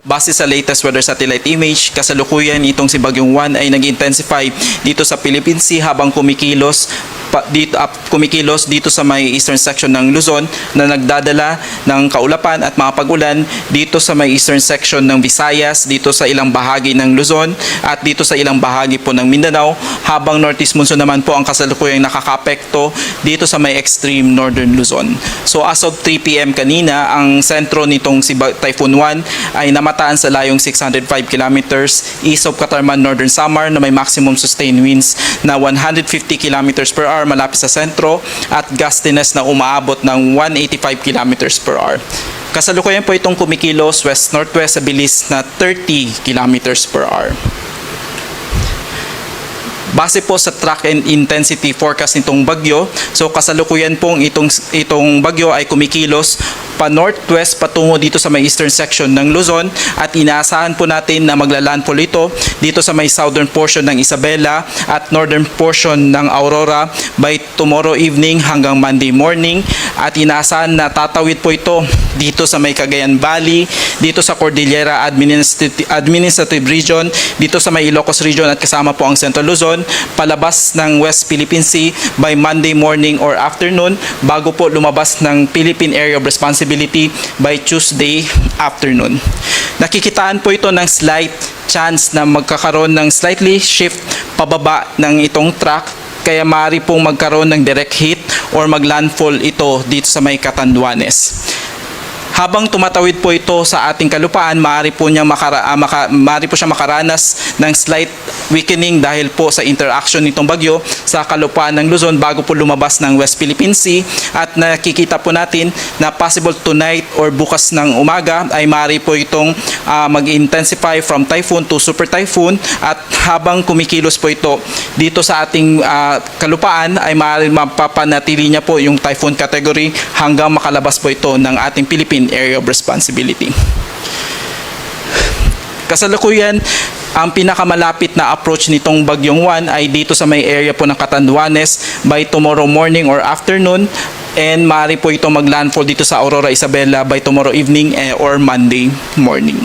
Base sa latest weather satellite image, kasalukuyan itong si Bagyong Juan ay nag-intensify dito sa Philippine Sea habang kumikilos dito sa may eastern section ng Luzon na nagdadala ng kaulapan at mga pag-ulan dito sa may eastern section ng Visayas, dito sa ilang bahagi ng Luzon at dito sa ilang bahagi po ng Mindanao, habang northeast monsoon naman po ang kasalukuyang nakakapekto dito sa may extreme northern Luzon. So as of 3 p.m. kanina, ang sentro nitong si Typhoon 1 ay namataan sa layong 605 kilometers east of Catarman, Northern Samar, na may maximum sustained winds na 150 kilometers per hour malapit sa sentro at gustiness na umaabot ng 185 kilometers per hour. Kasalukuyan po itong kumikilos west-northwest sa bilis na 30 kilometers per hour. Base po sa track and intensity forecast nitong bagyo, so kasalukuyan pong itong bagyo ay kumikilos pa northwest patungo dito sa may eastern section ng Luzon at inaasahan po natin na maglalandfall ito dito sa may southern portion ng Isabela at northern portion ng Aurora by tomorrow evening hanggang Monday morning, at inaasahan na tatawid po ito dito sa may Cagayan Valley, dito sa Cordillera Administrative Region, dito sa may Ilocos Region at kasama po ang Central Luzon, palabas ng West Philippine Sea by Monday morning or afternoon bago po lumabas ng Philippine Area of Responsibility by Tuesday afternoon. Nakikitaan po ito ng slight chance na magkakaroon ng slightly shift pababa ng itong track, kaya maaari pong magkaroon ng direct hit or maglandfall ito dito sa may Catanduanes. Habang tumatawid po ito sa ating kalupaan, maaari po siya makaranas ng slight weakening dahil po sa interaction nitong bagyo sa kalupaan ng Luzon bago po lumabas ng West Philippine Sea, at nakikita po natin na possible tonight or bukas ng umaga ay maaari po itong mag-intensify from typhoon to super typhoon, at habang kumikilos po ito dito sa ating kalupaan ay maaari mapapanatili niya po yung typhoon category hanggang makalabas po ito ng ating Philippine Area of Responsibility. Kasalukuyan, ang pinakamalapit na approach nitong Bagyong Juan ay dito sa may area po ng Catanduanes by tomorrow morning or afternoon, and maaari po ito maglandfall dito sa Aurora, Isabela by tomorrow evening or Monday morning.